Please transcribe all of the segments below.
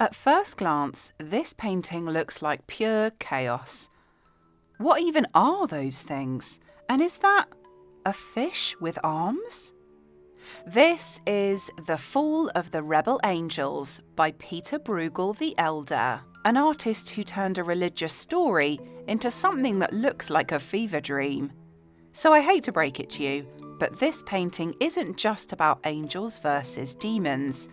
At first glance, this painting looks like pure chaos. What even are those things? And is that a fish with arms? This is The Fall of the Rebel Angels by Pieter Bruegel the Elder, an artist who turned a religious story into something that looks like a fever dream. So I hate to break it to you, but this painting isn't just about angels versus demons.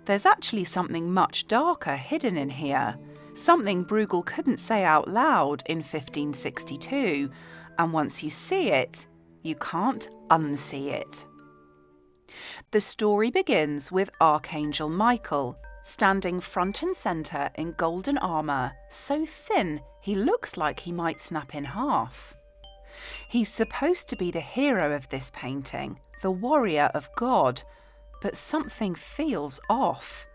There's actually something much darker hidden in here, something Bruegel couldn't say out loud in 1562, and once you see it, you can't unsee it. The story begins with Archangel Michael, standing front and centre in golden armour, so thin he looks like he might snap in half. He's supposed to be the hero of this painting, the warrior of God, but something feels off.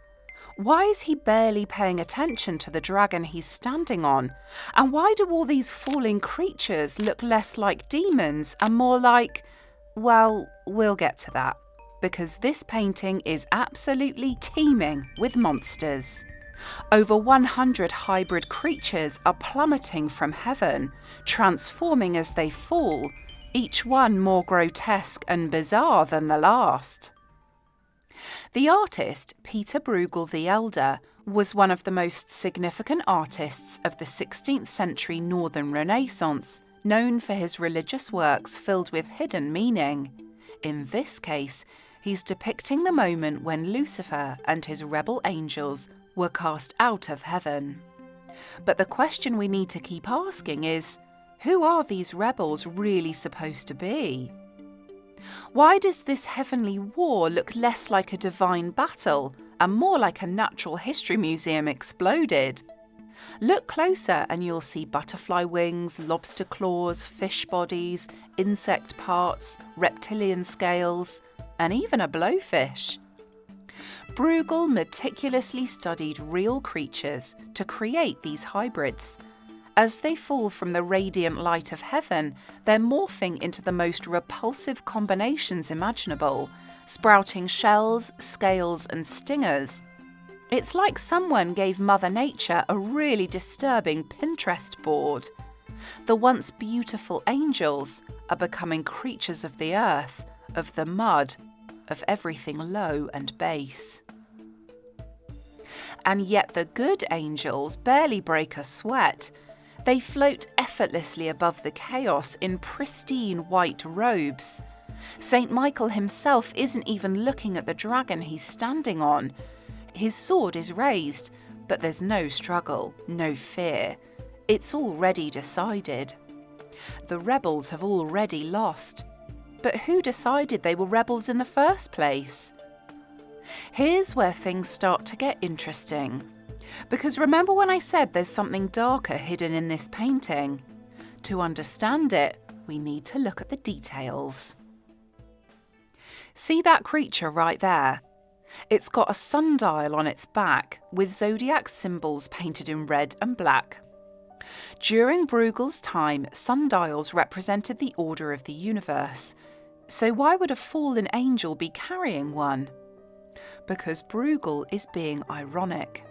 Why is he barely paying attention to the dragon he's standing on? And why do all these falling creatures look less like demons and more like, well, we'll get to that, because this painting is absolutely teeming with monsters. Over 100 hybrid creatures are plummeting from heaven, transforming as they fall, each one more grotesque and bizarre than the last. The artist, Pieter Bruegel the Elder, was one of the most significant artists of the 16th century Northern Renaissance, known for his religious works filled with hidden meaning. In this case, he's depicting the moment when Lucifer and his rebel angels were cast out of heaven. But the question we need to keep asking is, who are these rebels really supposed to be? Why does this heavenly war look less like a divine battle and more like a natural history museum exploded? Look closer and you'll see butterfly wings, lobster claws, fish bodies, insect parts, reptilian scales, and even a blowfish. Bruegel meticulously studied real creatures to create these hybrids. As they fall from the radiant light of heaven, they're morphing into the most repulsive combinations imaginable, sprouting shells, scales, and stingers. It's like someone gave Mother Nature a really disturbing Pinterest board. The once beautiful angels are becoming creatures of the earth, of the mud, of everything low and base. And yet the good angels barely break a sweat. They float effortlessly above the chaos in pristine white robes. Saint Michael himself isn't even looking at the dragon he's standing on. His sword is raised, but there's no struggle, no fear. It's already decided. The rebels have already lost. But who decided they were rebels in the first place? Here's where things start to get interesting. Because remember when I said there's something darker hidden in this painting? To understand it, we need to look at the details. See that creature right there? It's got a sundial on its back with zodiac symbols painted in red and black. During Bruegel's time, sundials represented the order of the universe. So why would a fallen angel be carrying one? Because Bruegel is being ironic.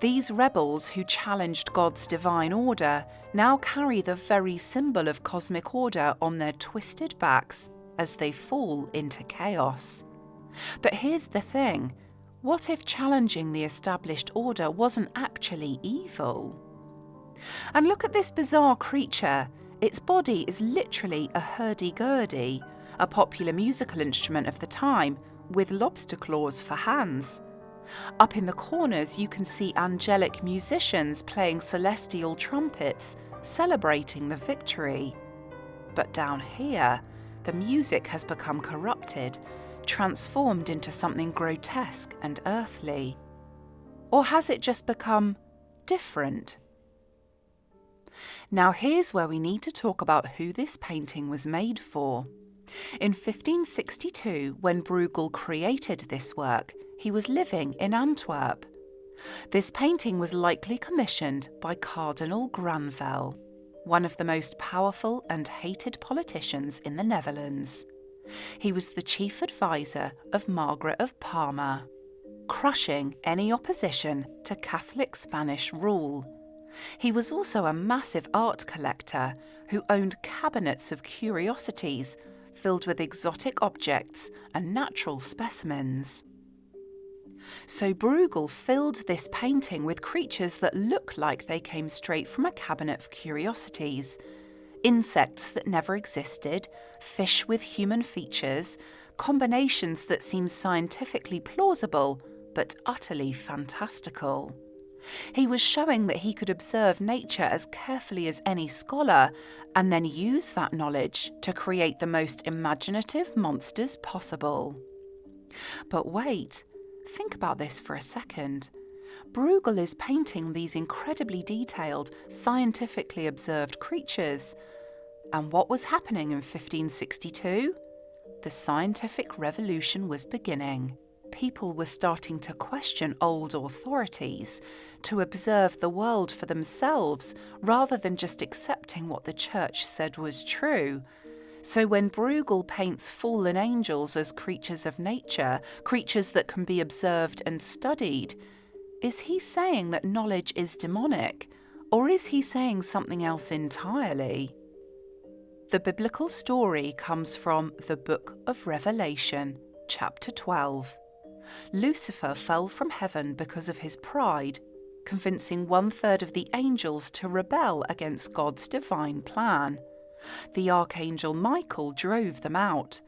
These rebels who challenged God's divine order now carry the very symbol of cosmic order on their twisted backs as they fall into chaos. But here's the thing, what if challenging the established order wasn't actually evil? And look at this bizarre creature. Its body is literally a hurdy-gurdy, a popular musical instrument of the time, with lobster claws for hands. Up in the corners you can see angelic musicians playing celestial trumpets, celebrating the victory. But down here, the music has become corrupted, transformed into something grotesque and earthly. Or has it just become different? Now here's where we need to talk about who this painting was made for. In 1562, when Bruegel created this work, he was living in Antwerp. This painting was likely commissioned by Cardinal Granvelle, one of the most powerful and hated politicians in the Netherlands. He was the chief advisor of Margaret of Parma. crushing any opposition to Catholic Spanish rule. He was also a massive art collector who owned cabinets of curiosities filled with exotic objects and natural specimens. So Bruegel filled this painting with creatures that look like they came straight from a cabinet of curiosities. Insects that never existed, fish with human features, combinations that seem scientifically plausible but utterly fantastical. He was showing that he could observe nature as carefully as any scholar and then use that knowledge to create the most imaginative monsters possible. But wait, think about this for a second. Bruegel is painting these incredibly detailed, scientifically observed creatures. And what was happening in 1562? The scientific revolution was beginning. People were starting to question old authorities, to observe the world for themselves rather than just accepting what the church said was true. So when Bruegel paints fallen angels as creatures of nature, creatures that can be observed and studied, is he saying that knowledge is demonic, or is he saying something else entirely? The biblical story comes from the Book of Revelation, chapter 12. Lucifer fell from heaven because of his pride, convincing 1/3 of the angels to rebel against God's divine plan. The archangel Michael drove them out.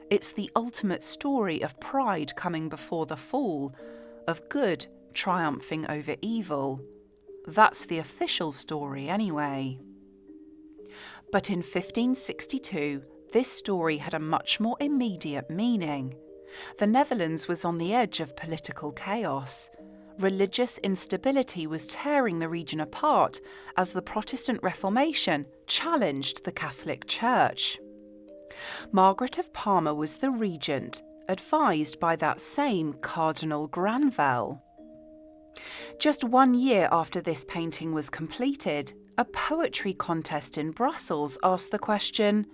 It's the ultimate story of pride coming before the fall, of good triumphing over evil. That's the official story anyway. But in 1562, this story had a much more immediate meaning. The Netherlands was on the edge of political chaos. Religious instability was tearing the region apart as the Protestant Reformation challenged the Catholic Church. Margaret of Parma was the regent, advised by that same Cardinal Granvelle. Just 1 year after this painting was completed, a poetry contest in Brussels asked the question,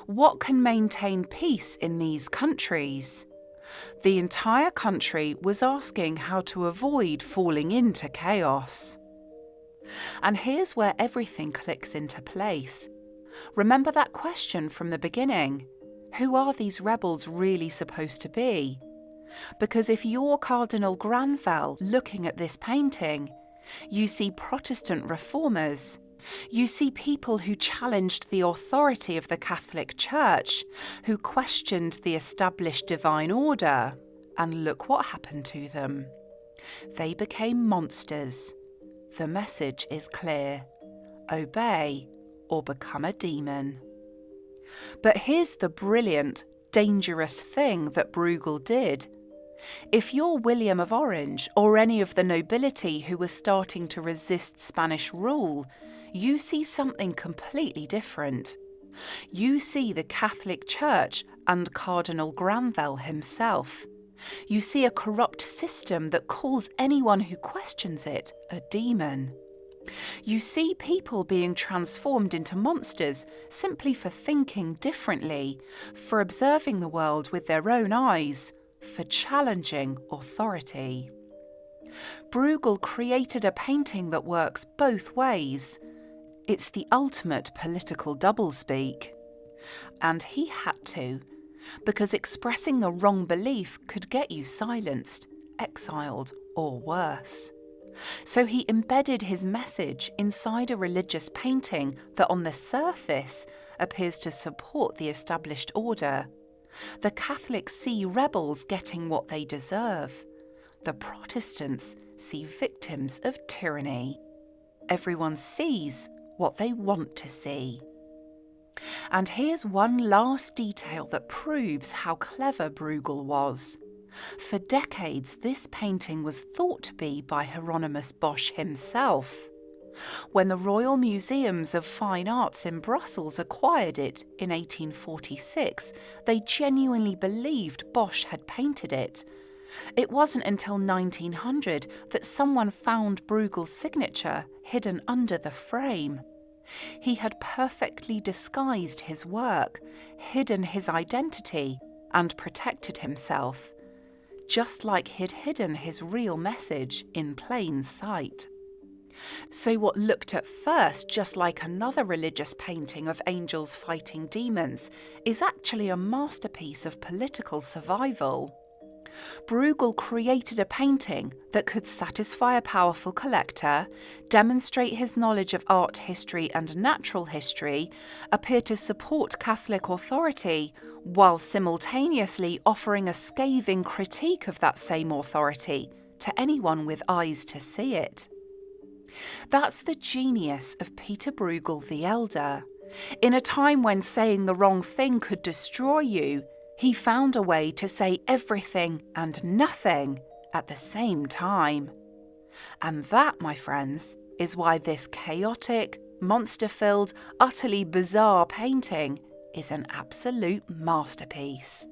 what can maintain peace in these countries? The entire country was asking how to avoid falling into chaos. And here's where everything clicks into place. Remember that question from the beginning? Who are these rebels really supposed to be? Because if you're Cardinal Granvelle looking at this painting, you see Protestant reformers. You see people who challenged the authority of the Catholic Church, who questioned the established divine order. And look what happened to them. They became monsters. The message is clear. Obey or become a demon. But here's the brilliant, dangerous thing that Bruegel did. If you're William of Orange or any of the nobility who were starting to resist Spanish rule, you see something completely different. You see the Catholic Church and Cardinal Granvelle himself. You see a corrupt system that calls anyone who questions it a demon. You see people being transformed into monsters simply for thinking differently, for observing the world with their own eyes, for challenging authority. Bruegel created a painting that works both ways. It's the ultimate political doublespeak. And he had to, because expressing the wrong belief could get you silenced, exiled, or worse. So he embedded his message inside a religious painting that on the surface appears to support the established order. The Catholics see rebels getting what they deserve. The Protestants see victims of tyranny. Everyone sees what they want to see. And here's one last detail that proves how clever Bruegel was. For decades, this painting was thought to be by Hieronymus Bosch himself. When the Royal Museums of Fine Arts in Brussels acquired it in 1846, they genuinely believed Bosch had painted it. It wasn't until 1900 that someone found Bruegel's signature hidden under the frame. He had perfectly disguised his work, hidden his identity, and protected himself. just like he'd hidden his real message in plain sight. So what looked at first just like another religious painting of angels fighting demons is actually a masterpiece of political survival. Bruegel created a painting that could satisfy a powerful collector, demonstrate his knowledge of art history and natural history, appear to support Catholic authority, while simultaneously offering a scathing critique of that same authority to anyone with eyes to see it. That's the genius of Pieter Bruegel the Elder. In a time when saying the wrong thing could destroy you, he found a way to say everything and nothing at the same time. And that, my friends, is why this chaotic, monster-filled, utterly bizarre painting is an absolute masterpiece.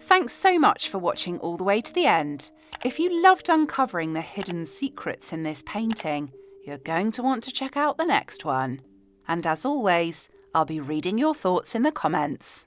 Thanks so much for watching all the way to the end. If you loved uncovering the hidden secrets in this painting, you're going to want to check out the next one. And as always, I'll be reading your thoughts in the comments.